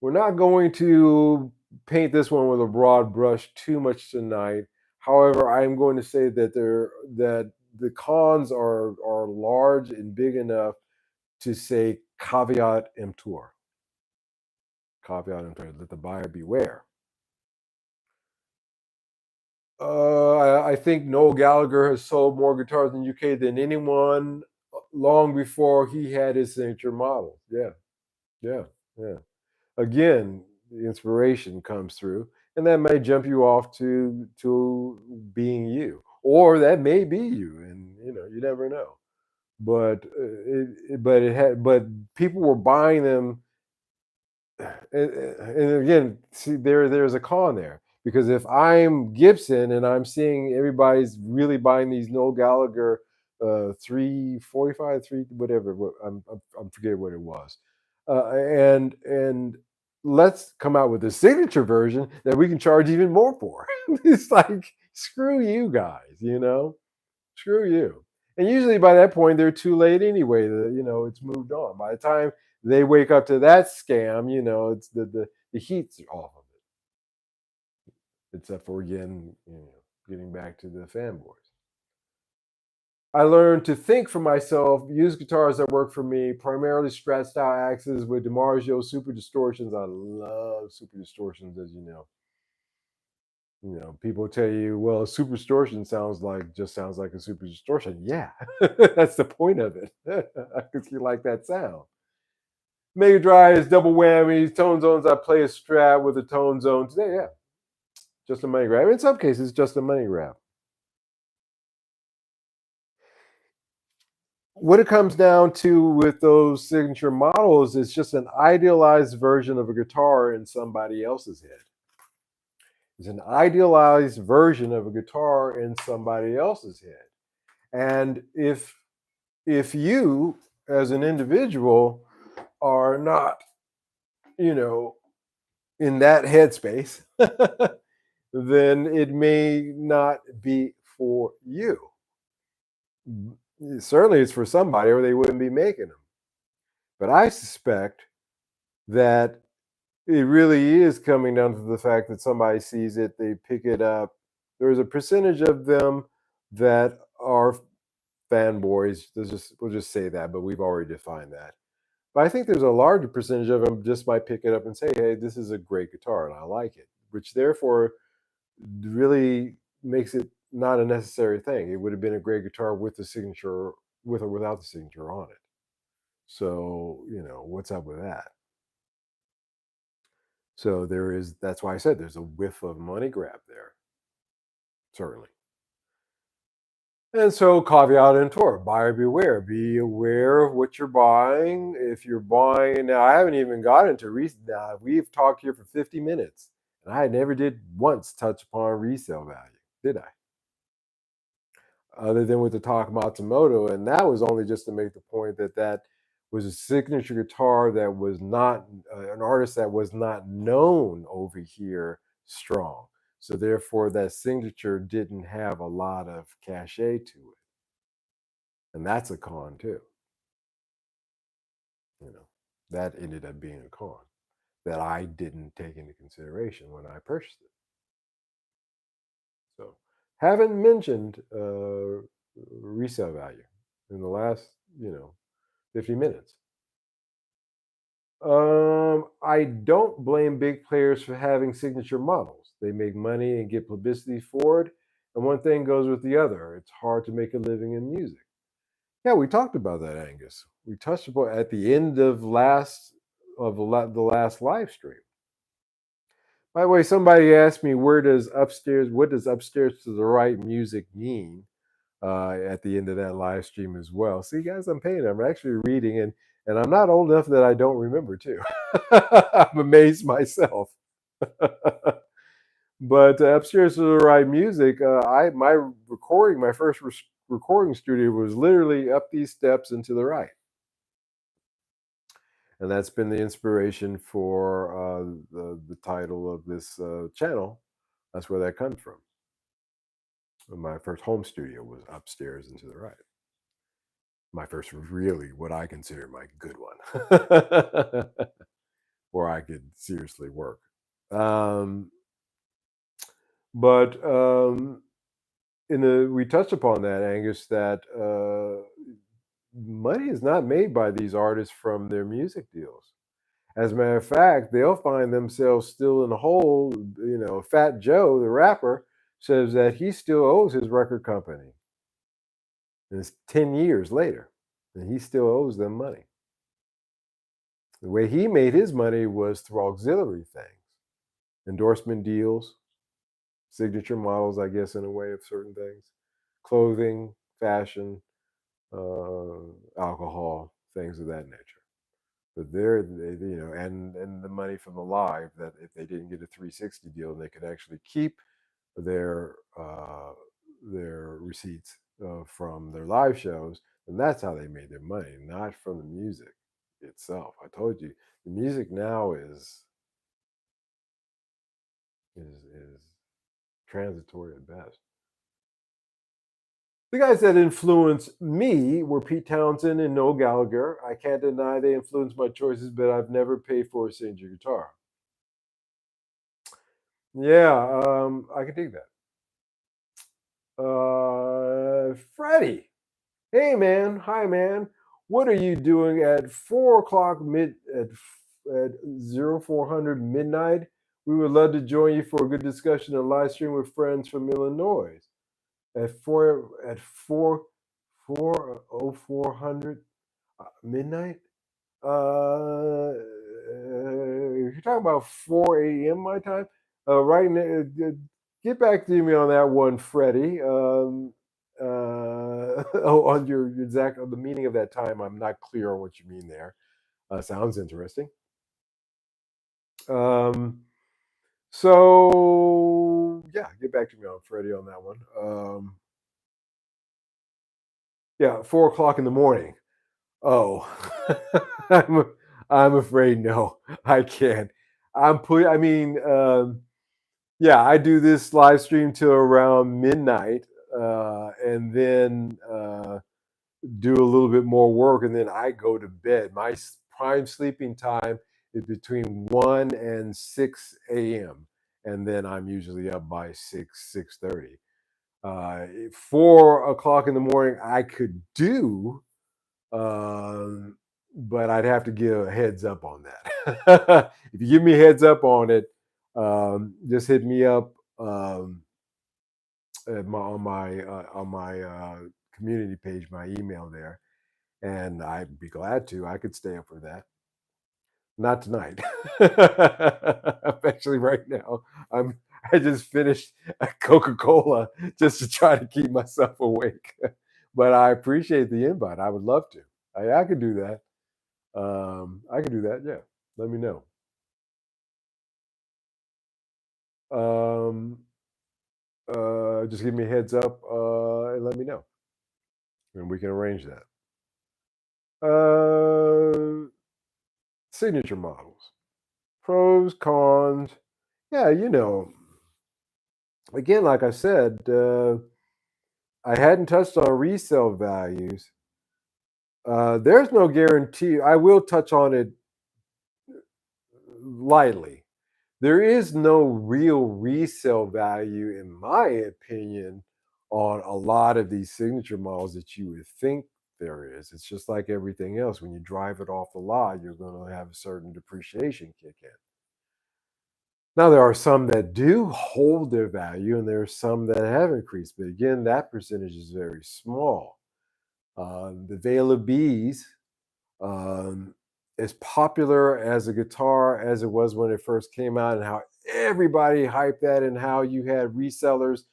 we're not going to paint this one with a broad brush too much tonight. However, I am going to say that the cons are large and big enough to say caveat emptor. Caveat emptor, let the buyer beware. I think Noel Gallagher has sold more guitars in the UK than anyone long before he had his signature model. Yeah, yeah, yeah. Again, the inspiration comes through, and that may jump you off to being you, or that may be you, and you never know. But but people were buying them, and again, see, there's a con there, because if I'm Gibson and I'm seeing everybody's really buying these Noel Gallagher 345, three whatever, I'm forget what it was, and let's come out with a signature version that we can charge even more for. It's like, screw you guys, screw you. And usually by that point they're too late anyway. It's moved on. By the time they wake up to that scam, it's the heat's off of it. Except for, again, getting back to the fanboys. I learned to think for myself, use guitars that work for me, primarily Strat style axes with DiMarzio super distortions. I love super distortions, as you know. People tell you, well, a super distortion sounds like a super distortion. Yeah, that's the point of it. Because you like that sound. Mega Drive is double whammies, tone zones. I play a Strat with a tone zone today. Yeah, just a money grab. In some cases, just a money grab. What it comes down to with those signature models is just an idealized version of a guitar in somebody else's head. It's an idealized version of a guitar in somebody else's head. And if if you, as an individual, are not, you know, in that headspace, then it may not be for you. Certainly, it's for somebody, or they wouldn't be making them. But I suspect that it really is coming down to the fact that somebody sees it, they pick it up. There's a percentage of them that are fanboys. We'll just say that, but we've already defined that. But I think there's a larger percentage of them just might pick it up and say, "Hey, this is a great guitar, and I like it," which therefore really makes it not a necessary thing. It would have been a great guitar with the signature, with or without the signature on it. So what's up with that? So there is. That's why I said there's a whiff of money grab there, certainly. And so, caveat emptor, buyer beware. Be aware of what you're buying. If you're buying, now I haven't even got into now we've talked here for 50 minutes, and I never did once touch upon resale value, did I? Other than with the Talk Matsumoto, and that was only just to make the point that that was a signature guitar that was not an artist that was not known over here strong. So therefore, that signature didn't have a lot of cachet to it, and that's a con too. You know, that ended up being a con that I didn't take into consideration when I purchased it. So, haven't mentioned resale value in the last 50 minutes. I don't blame big players for having signature models. They make money and get publicity for it, and one thing goes with the other. It's hard to make a living in music. Yeah, we talked about that, Angus. We touched upon at the end of the last live stream. By the way, somebody asked me what does upstairs to the right music mean at the end of that live stream as well. See, guys, I'm actually reading, and I'm not old enough that I don't remember too. I'm amazed myself. But upstairs to the right music, my first recording studio was literally up these steps and to the right, and that's been the inspiration for the title of this channel. That's where that comes from. My first home studio was upstairs and to the right. My first really what I consider my good one, where I could seriously work. Um, but we touched upon that, Angus, that money is not made by these artists from their music deals. As a matter of fact, they'll find themselves still in the hole. Fat Joe, the rapper, says that he still owes his record company. And it's 10 years later, and he still owes them money. The way he made his money was through auxiliary things, endorsement deals, signature models, I guess, in a way of certain things, clothing, fashion, alcohol, things of that nature. But and the money from the live, that if they didn't get a 360 deal, they could actually keep their receipts from their live shows, and that's how they made their money, not from the music itself. I told you, the music now is transitory at best. The guys that influenced me were Pete Townsend and Noel Gallagher. I can't deny they influenced my choices, but I've never paid for a signature guitar. Yeah, I can dig that. Freddie, hey man, hi man. What are you doing at 4 o'clock at 0400 midnight? We would love to join you for a good discussion and live stream with friends from Illinois at 400 midnight. If you're talking about 4 a.m. my time, right now, get back to me on that one, Freddie. On your exact on the meaning of that time, I'm not clear on what you mean there. Sounds interesting. So yeah, get back to me on Freddie on that one. Yeah, 4 o'clock in the morning. Oh, I'm I'm afraid no, I can't. I mean, yeah, I do this live stream till around midnight, and then do a little bit more work, and then I go to bed. My prime sleeping time is between 1 and 6 a.m., and then I'm usually up by 6:30. 4 o'clock in the morning, I could do, um, but I'd have to give a heads up on that. If you give me a heads up on it, just hit me up at on my community page, my email there, and I'd be glad to. I could stay up for that. Not tonight. Actually, right now, I'm. I just finished a Coca-Cola just to try to keep myself awake. But I appreciate the invite. I would love to. I could do that. I could do that. Yeah. Let me know. Um, just give me a heads up and let me know, and we can arrange that. Uh, Signature models, pros, cons. Yeah, again, like I said, I hadn't touched on resale values. There's no guarantee. I will touch on it lightly. There is no real resale value, in my opinion, on a lot of these signature models that you would think there is. It's just like everything else. When you drive it off the lot, you're going to have a certain depreciation kick in. Now, there are some that do hold their value, and there are some that have increased. But again, that percentage is very small. The Veil of Bees, um, as popular as a guitar as it was when it first came out, and how everybody hyped that, and how you had resellers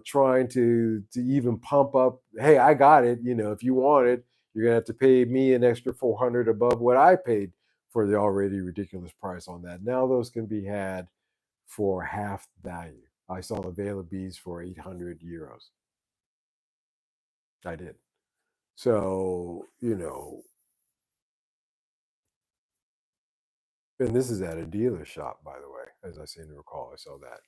trying to even pump up, hey, I got it. If you want it, you're gonna have to pay me an extra 400 above what I paid for the already ridiculous price on that. Now those can be had for half value. I saw the Veil of Bees for 800 euros. I did. So, and this is at a dealer shop, by the way, as I seem to recall. I saw that.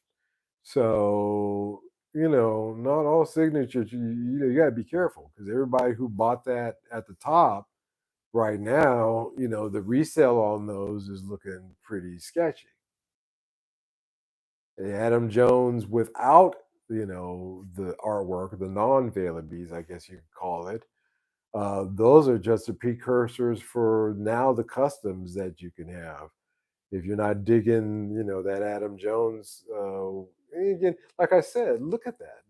So, not all signatures, you got to be careful, because everybody who bought that at the top right now, the resale on those is looking pretty sketchy. Adam Jones without, the artwork, the non Veil Bees, I guess you could call it. Those are just the precursors for now the customs that you can have. If you're not digging, that Adam Jones, again, like I said, look at that.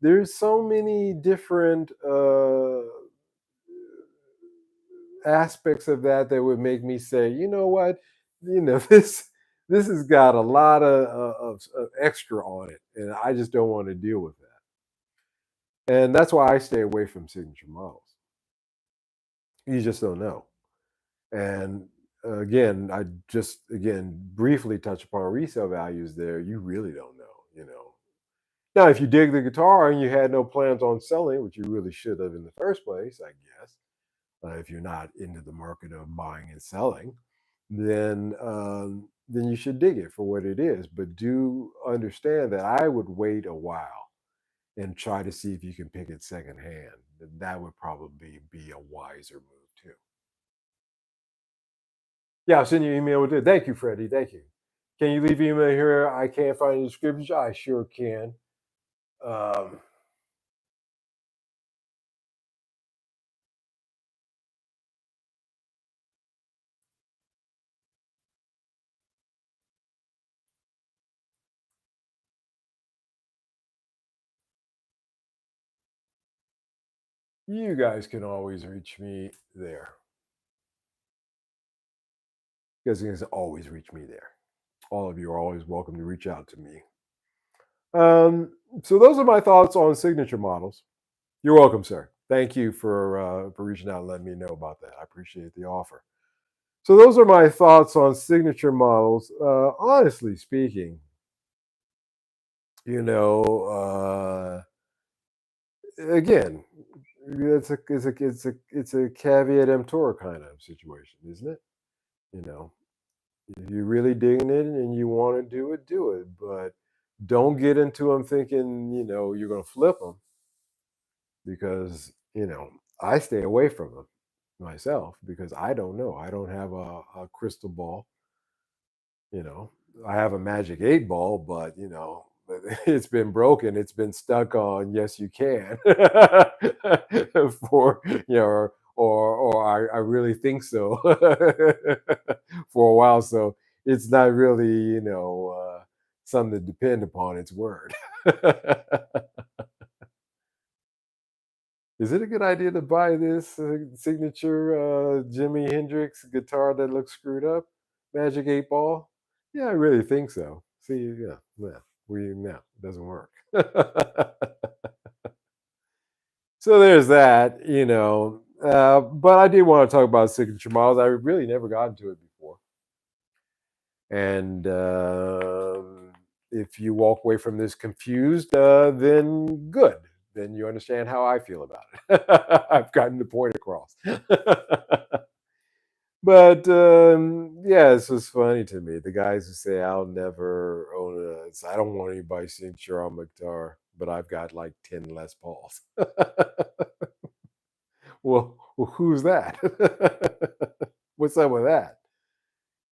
There's so many different aspects of that would make me say, you know what, this has got a lot of extra on it, and I just don't want to deal with that. And that's why I stay away from signature models. You just don't know. And again, I just again briefly touch upon resale values there. You really don't know. Now, if you dig the guitar and you had no plans on selling, which you really should have in the first place, I guess, if you're not into the market of buying and selling, then you should dig it for what it is. But do understand that I would wait a while and try to see if you can pick it secondhand. That would probably be a wiser move too. Yeah, I'll send you an email with it. Thank you, Freddie. Thank you. Can you leave email here? I can't find the description. I sure can. Um, you guys can always reach me there. You guys can always reach me there. All of you are always welcome to reach out to me. So those are my thoughts on signature models. You're welcome, sir. Thank you for reaching out and letting me know about that. I appreciate the offer. So those are my thoughts on signature models. Honestly speaking, you know, again, it's a caveat emptor kind of situation, isn't it? You know, if you're really digging it and you want to do it. But don't get into them thinking you're going to flip them, because I stay away from them myself because I don't know. I don't have a crystal ball. You know, I have a magic 8 ball, but it's been broken. It's been stuck on. Yes, you can. For or I really think so for a while. So it's not really something to depend upon its word. Is it a good idea to buy this signature Jimi Hendrix guitar that looks screwed up? Magic 8 ball? Yeah, I really think so. See, yeah, it doesn't work. So there's that. But I did want to talk about signature models. I really never got into it before. And if you walk away from this confused, then good. Then you understand how I feel about it. I've gotten the point across. But yeah, it's just funny to me. The guys who say I'll never own I don't want anybody signature on my guitar, but I've got like 10 Les Pauls. Well, who's that? What's up with that?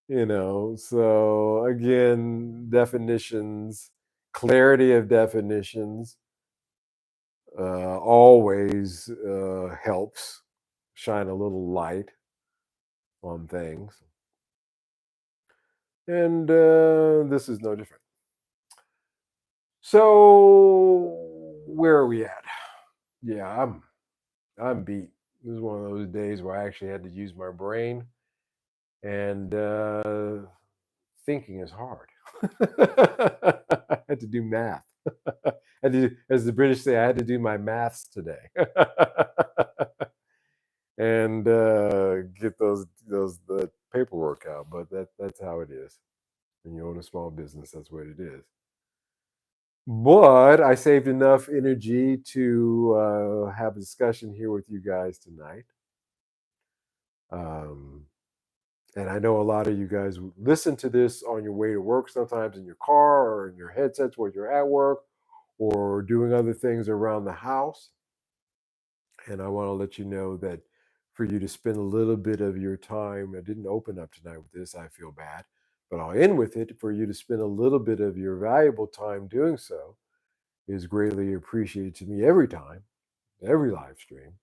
So again, definitions, clarity of definitions always helps shine a little light on things. And this is no different. So where are we at? Yeah, I'm beat. This is one of those days where I actually had to use my brain, and thinking is hard. I had to do math. As the British say, I had to do my maths today, and get those the paperwork out. But that's how it is. When you own a small business, that's what it is. But I saved enough energy to have a discussion here with you guys tonight. Um, and I know a lot of you guys listen to this on your way to work, sometimes in your car or in your headsets while you're at work or doing other things around the house. And I want to let you know that for you to spend a little bit of your time, I didn't open up tonight with this, I feel bad, but I'll end with it. For you to spend a little bit of your valuable time doing so is greatly appreciated to me every time, every live stream.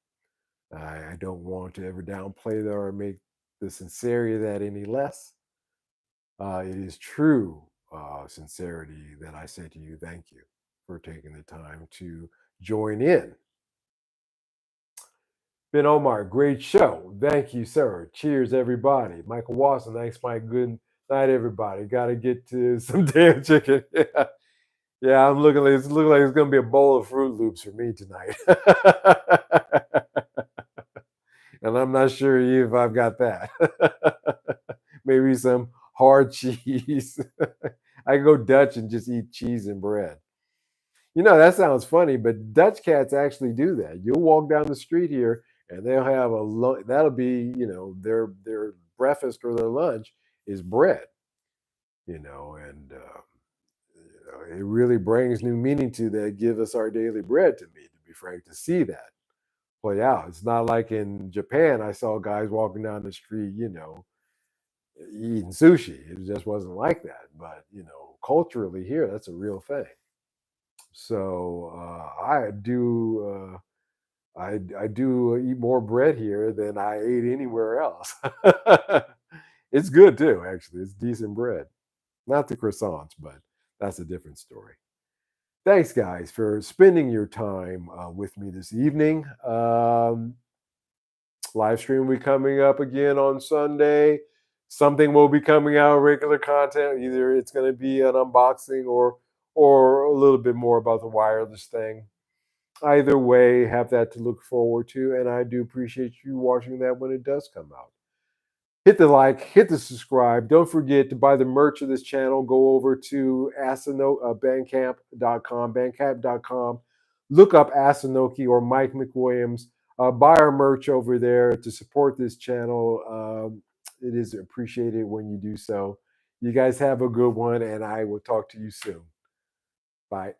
I don't want to ever downplay that or make the sincerity of that any less. It is true sincerity that I say to you, thank you for taking the time to join in. Ben Omar, great show. Thank you, sir. Cheers, everybody. Michael Watson, thanks, Mike. Good night, everybody. Got to get to some damn chicken. Yeah, I'm looking like it's gonna be a bowl of Fruit Loops for me tonight. And I'm not sure if I've got that. Maybe some hard cheese. I go Dutch and just eat cheese and bread. That sounds funny, but Dutch cats actually do that. You'll walk down the street here and they'll have that'll be, their breakfast or their lunch is bread, and it really brings new meaning to that. Give us our daily bread, to me, to be frank, to see that play out. It's not like in Japan, I saw guys walking down the street, eating sushi. It just wasn't like that. But, culturally here, that's a real thing. So I do eat more bread here than I ate anywhere else. It's good too, actually. It's decent bread. Not the croissants, but that's a different story. Thanks, guys, for spending your time with me this evening. Live stream will be coming up again on Sunday. Something will be coming out, regular content. Either it's going to be an unboxing or a little bit more about the wireless thing. Either way, have that to look forward to, and I do appreciate you watching that when it does come out. Hit the like, hit the subscribe. Don't forget to buy the merch of this channel. Go over to Bandcamp.com, bandcamp.com. Look up Asanoki or Mike McWilliams. buy our merch over there to support this channel. It is appreciated when you do so. You guys have a good one, and I will talk to you soon. Bye.